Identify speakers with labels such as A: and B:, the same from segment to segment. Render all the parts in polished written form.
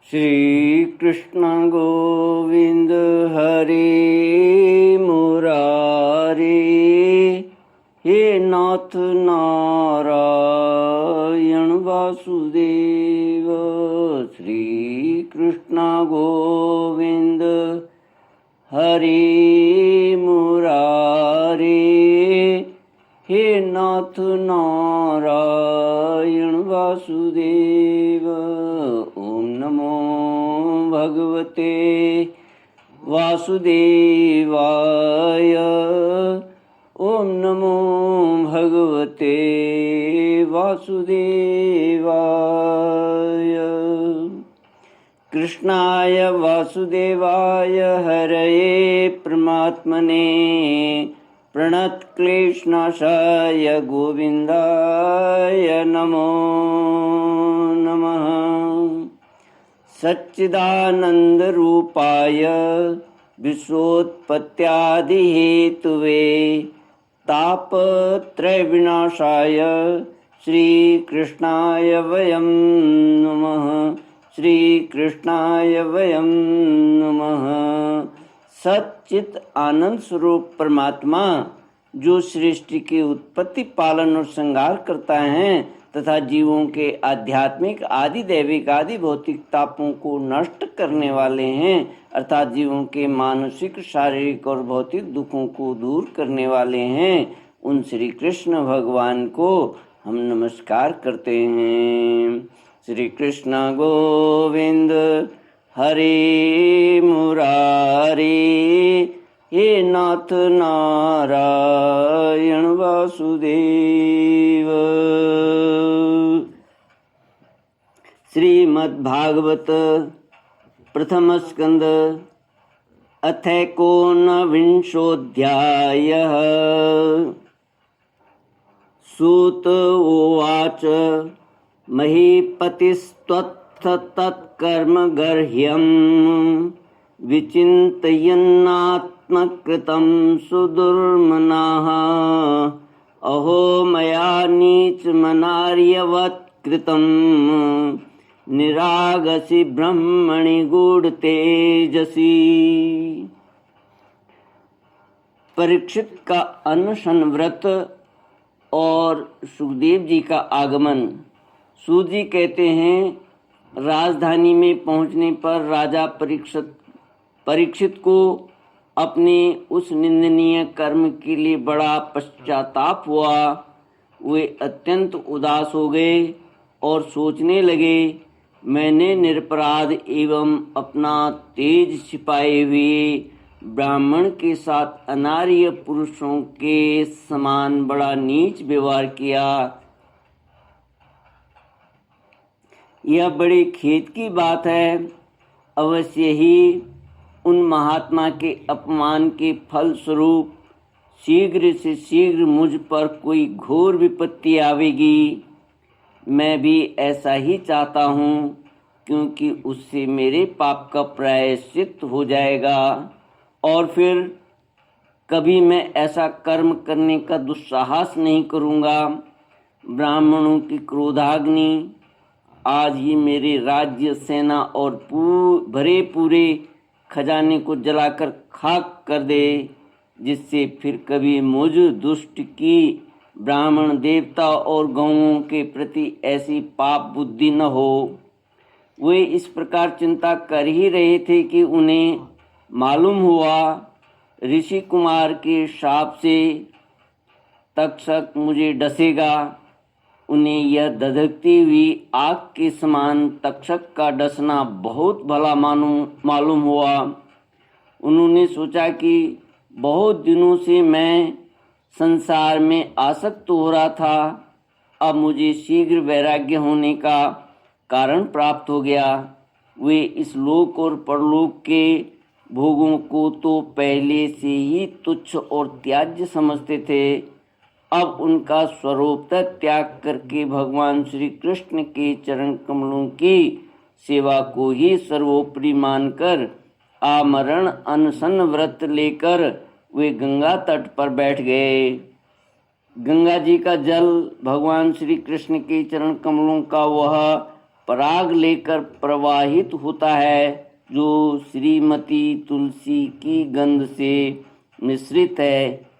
A: श्री कृष्ण गोविंद हरे मुरारे, हे नाथ नारायण वासुदेव। श्री कृष्ण गोविंद हरे मुरारे, हे नाथ नारायण वासुदेव। ओम नमो भगवते वासुदेवाय। ओम नमो भगवते वासुदेवाय। कृष्णाय वासुदेवाय हरये परमात्मने प्रणतक्लेशनाशाय गोविन्दाय नमो नमः। सच्चिदानन्दरूपाय विश्वोत्पत्त्यादिहेतुवे तापत्रयविनाशाय श्रीकृष्णाय वयं नमः। श्रीकृष्णाय वयं नमः। सच्चित आनंद स्वरूप परमात्मा जो सृष्टि की उत्पत्ति, पालन और संहार करता है तथा जीवों के आध्यात्मिक, आदि दैविक, आदि भौतिक तापों को नष्ट करने वाले हैं, अर्थात जीवों के मानसिक, शारीरिक और भौतिक दुखों को दूर करने वाले हैं, उन श्री कृष्ण भगवान को हम नमस्कार करते हैं। श्री कृष्ण गोविंद हरे मुरारे, हे नाथ नारायण वासुदेव। श्रीमद्भागवत प्रथम स्कंद अथैकोनविंशोऽध्यायः। सूत उवाच महीपतिस्त्वत्तत्कर्म गर्ह्यं विचिन्तयन्नात्मकृतं सुदुर्मनाः। अहो मया नीचमनार्यवत् कृतं निरागसि ब्रह्मणि गूढ़तेजसी। परीक्षित का अनशन व्रत और सुखदेव जी का आगमन। सूत जी कहते हैं, राजधानी में पहुंचने पर राजा परीक्षित को अपने उस निंदनीय कर्म के लिए बड़ा पश्चाताप हुआ। वे अत्यंत उदास हो गए और सोचने लगे, मैंने निरपराध एवं अपना तेज छिपाए हुए ब्राह्मण के साथ अनार्य पुरुषों के समान बड़ा नीच व्यवहार किया। यह बड़े खेद की बात है। अवश्य ही उन महात्मा के अपमान के फल स्वरूप शीघ्र से शीघ्र मुझ पर कोई घोर विपत्ति आवेगी। मैं भी ऐसा ही चाहता हूँ, क्योंकि उससे मेरे पाप का प्रायश्चित हो जाएगा और फिर कभी मैं ऐसा कर्म करने का दुस्साहस नहीं करूँगा। ब्राह्मणों की क्रोधाग्नि आज ही मेरे राज्य, सेना और भरे पूरे खजाने को जलाकर खाक कर दे, जिससे फिर कभी मुझ दुष्ट की ब्राह्मण, देवता और गौओं के प्रति ऐसी पाप बुद्धि न हो। वे इस प्रकार चिंता कर ही रहे थे कि उन्हें मालूम हुआ ऋषि कुमार के शाप से तक्षक मुझे डसेगा। उन्हें यह धधकती हुई आग के समान तक्षक का डसना बहुत भला मालूम हुआ। उन्होंने सोचा कि बहुत दिनों से मैं संसार में आसक्त हो रहा था, अब मुझे शीघ्र वैराग्य होने का कारण प्राप्त हो गया। वे इस लोक और परलोक के भोगों को तो पहले से ही तुच्छ और त्याज्य समझते थे। अब उनका स्वरूपतः त्याग करके भगवान श्री कृष्ण के चरण कमलों की सेवा को ही सर्वोपरि मानकर आमरण अनशन व्रत लेकर वे गंगा तट पर बैठ गए। गंगा जी का जल भगवान श्री कृष्ण के चरण कमलों का वह पराग लेकर प्रवाहित होता है, जो श्रीमती तुलसी की गंध से मिश्रित है।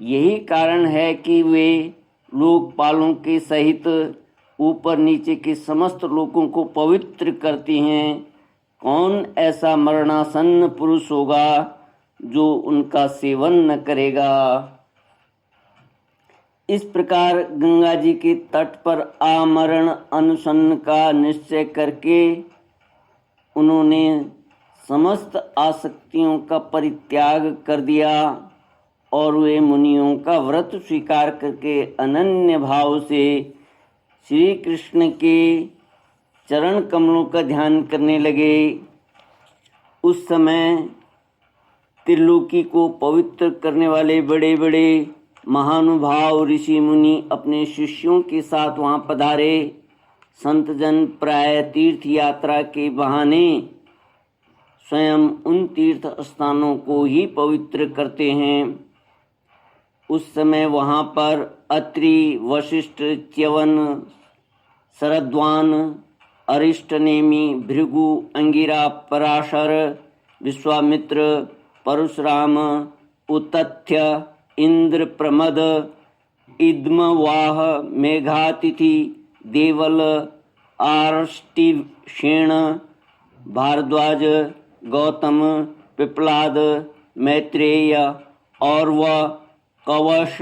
A: यही कारण है कि वे लोकपालों के सहित ऊपर नीचे के समस्त लोगों को पवित्र करती हैं। कौन ऐसा मरणासन्न पुरुष होगा जो उनका सेवन न करेगा। इस प्रकार गंगा जी के तट पर आमरण अनशन का निश्चय करके उन्होंने समस्त आसक्तियों का परित्याग कर दिया और वे मुनियों का व्रत स्वीकार करके अनन्य भाव से श्री कृष्ण के चरण कमलों का ध्यान करने लगे। उस समय त्रिलोकी को पवित्र करने वाले बड़े बड़े महानुभाव ऋषि मुनि अपने शिष्यों के साथ वहाँ पधारे। संत जन प्राय तीर्थ यात्रा के बहाने स्वयं उन तीर्थ स्थानों को ही पवित्र करते हैं। उस समय वहाँ पर अत्रि, वशिष्ठ, च्यवन, शरद्वान, अरिष्टनेमि, भृगु, अंगिरा, पराशर, विश्वामित्र, परशुराम, उतथ्य, इंद्र, प्रमद, इद्मवाह, मेघातिथि, देवल, आर्ष्टिशेण, भारद्वाज, गौतम, पिप्लाद, मैत्रेय, औरव, कवश,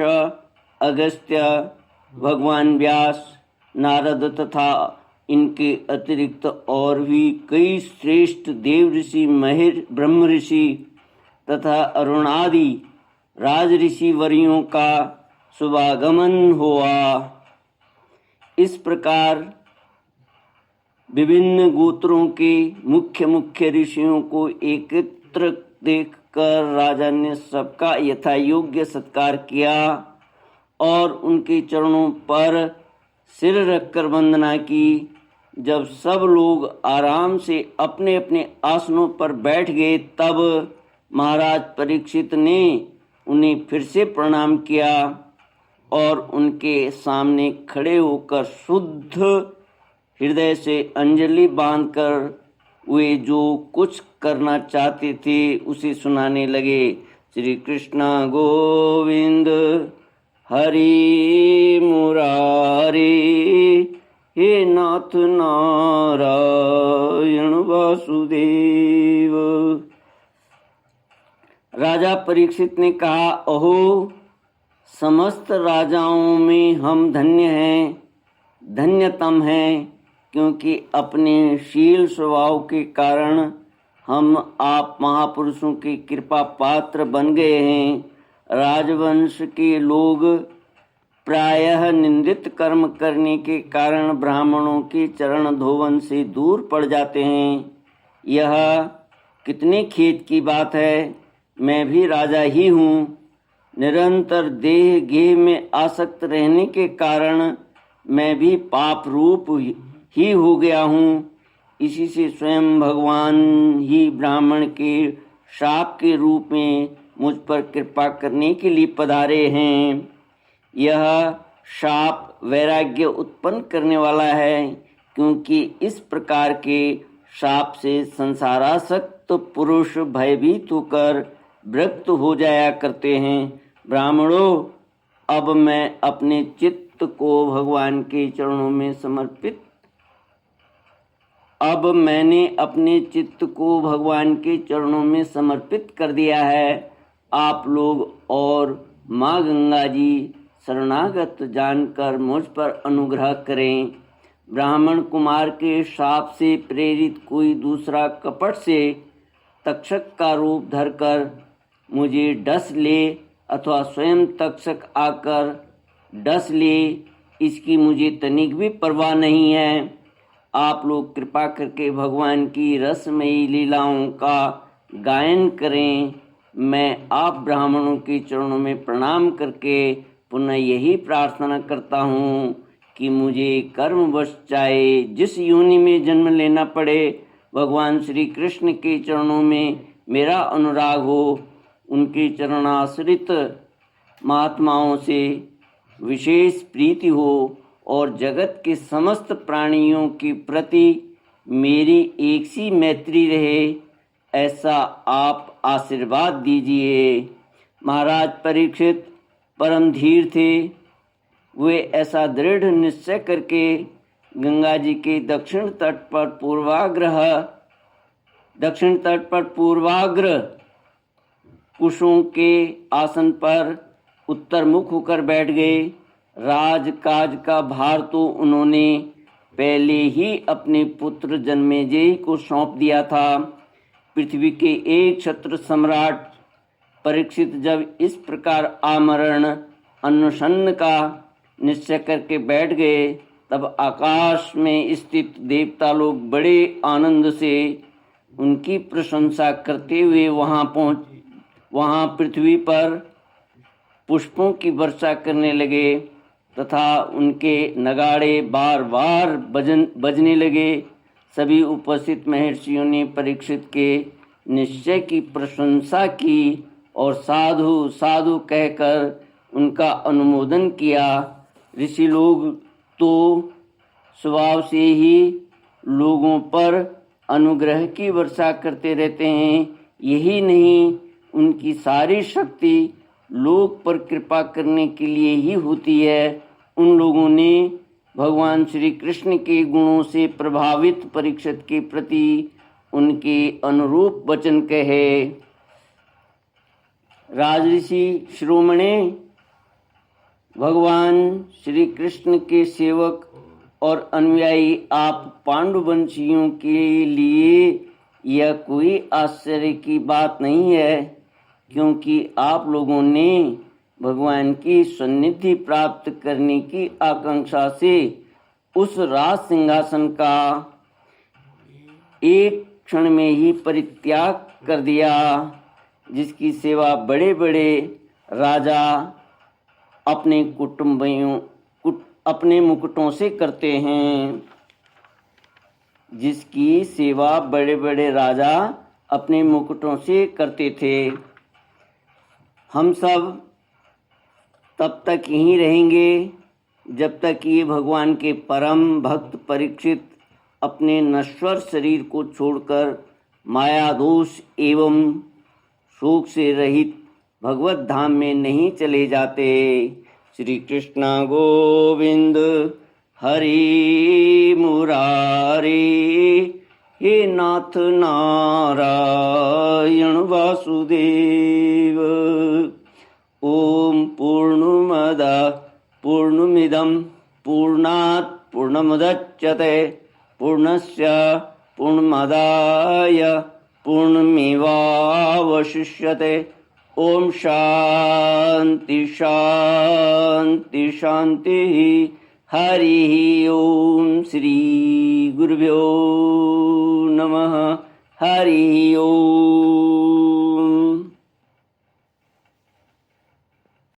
A: अगस्त्य, भगवान व्यास, नारद तथा इनके अतिरिक्त और भी कई श्रेष्ठ देव ऋषि, महिर, ब्रह्म ऋषि तथा अरुणादि राज ऋषि वरियों का शुभागमन हुआ। इस प्रकार विभिन्न गोत्रों के मुख्य मुख्य ऋषियों को एकत्र देखकर राजा ने सबका यथा योग्य सत्कार किया और उनके चरणों पर सिर रखकर वंदना की। जब सब लोग आराम से अपने अपने आसनों पर बैठ गए, तब महाराज परीक्षित ने उन्हें फिर से प्रणाम किया और उनके सामने खड़े होकर शुद्ध हृदय से अंजलि बांधकर वे जो कुछ करना चाहते थे उसे सुनाने लगे। श्री कृष्ण गोविंद हरि मुरारी, हे नाथ नारायण वासुदेव। राजा परीक्षित ने कहा, अहो समस्त राजाओं में हम धन्य हैं, धन्यतम हैं, क्योंकि अपने शील स्वभाव के कारण हम आप महापुरुषों की कृपा पात्र बन गए हैं। राजवंश के लोग प्रायः निंदित कर्म करने के कारण ब्राह्मणों के चरण धोवन से दूर पड़ जाते हैं। यह कितने खेद की बात है। मैं भी राजा ही हूँ। निरंतर देह गेह में आसक्त रहने के कारण मैं भी पाप रूप ही हो गया हूँ। इसी से स्वयं भगवान ही ब्राह्मण के शाप के रूप में मुझ पर कृपा करने के लिए पधारे हैं। यह शाप वैराग्य उत्पन्न करने वाला है, क्योंकि इस प्रकार के शाप से संसारासक्त पुरुष भयभीत होकर विरक्त हो जाया करते हैं। ब्राह्मणों, अब मैं अपने चित्त को भगवान के चरणों में समर्पित अब मैंने अपने चित्त को भगवान के चरणों में समर्पित कर दिया है। आप लोग और माँ गंगा जी शरणागत जानकर मुझ पर अनुग्रह करें। ब्राह्मण कुमार के शाप से प्रेरित कोई दूसरा कपट से तक्षक का रूप धरकर मुझे डस ले अथवा स्वयं तक्षक आकर डस ले, इसकी मुझे तनिक भी परवाह नहीं है। आप लोग कृपा करके भगवान की रसमयी लीलाओं का गायन करें। मैं आप ब्राह्मणों के चरणों में प्रणाम करके पुनः यही प्रार्थना करता हूँ कि मुझे कर्मवश चाहे जिस योनि में जन्म लेना पड़े, भगवान श्री कृष्ण के चरणों में मेरा अनुराग हो। उनके चरणाश्रित महात्माओं से विशेष प्रीति हो और जगत के समस्त प्राणियों के प्रति मेरी एक सी मैत्री रहे, ऐसा आप आशीर्वाद दीजिए। महाराज परीक्षित परम धीर थे। वे ऐसा दृढ़ निश्चय करके गंगा जी के दक्षिण तट पर पूर्वाग्र कुशों के आसन पर उत्तर मुख होकर बैठ गए। राजकाज का भार तो उन्होंने पहले ही अपने पुत्र जन्मेजय को सौंप दिया था। पृथ्वी के एक छत्र सम्राट परीक्षित जब इस प्रकार आमरण अन्वेषण का निश्चय करके बैठ गए, तब आकाश में स्थित देवता लोग बड़े आनंद से उनकी प्रशंसा करते हुए वहाँ पृथ्वी पर पुष्पों की वर्षा करने लगे तथा उनके नगाड़े बार बार बजने लगे। सभी उपस्थित महर्षियों ने परीक्षित के निश्चय की प्रशंसा की और साधु साधु कहकर उनका अनुमोदन किया। ऋषि लोग तो स्वभाव से ही लोगों पर अनुग्रह की वर्षा करते रहते हैं। यही नहीं, उनकी सारी शक्ति लोक पर कृपा करने के लिए ही होती है। उन लोगों ने भगवान श्री कृष्ण के गुणों से प्रभावित परीक्षित के प्रति उनके अनुरूप वचन कहे। राजऋषि शिरोमणे, भगवान श्री कृष्ण के सेवक और अनुयायी आप पांडुवंशियों के लिए यह कोई आश्चर्य की बात नहीं है, क्योंकि आप लोगों ने भगवान की सन्निधि प्राप्त करने की आकांक्षा से उस राज सिंहासन का एक क्षण में ही परित्याग कर दिया, जिसकी सेवा बड़े बड़े राजा अपने मुकुटों से करते हैं। जिसकी सेवा बड़े बड़े राजा अपने मुकुटों से करते थे। हम सब तब तक यहीं रहेंगे जब तक ये भगवान के परम भक्त परीक्षित अपने नश्वर शरीर को छोड़कर माया दोष एवं शोक से रहित भगवत धाम में नहीं चले जाते। श्री कृष्ण गोविंद हरि मुरारे, हे नाथ नारायण वासुदेव। ओम पूर्णमिदं पूर्णात् पूर्णमुदच्यते पूर्णस्य पूर्णमादाय पूर्णमेवावशिष्यते। ओम शांति शांति शांति। हरि ओम। श्री गुरुभ्यो नमः। हरि ओम।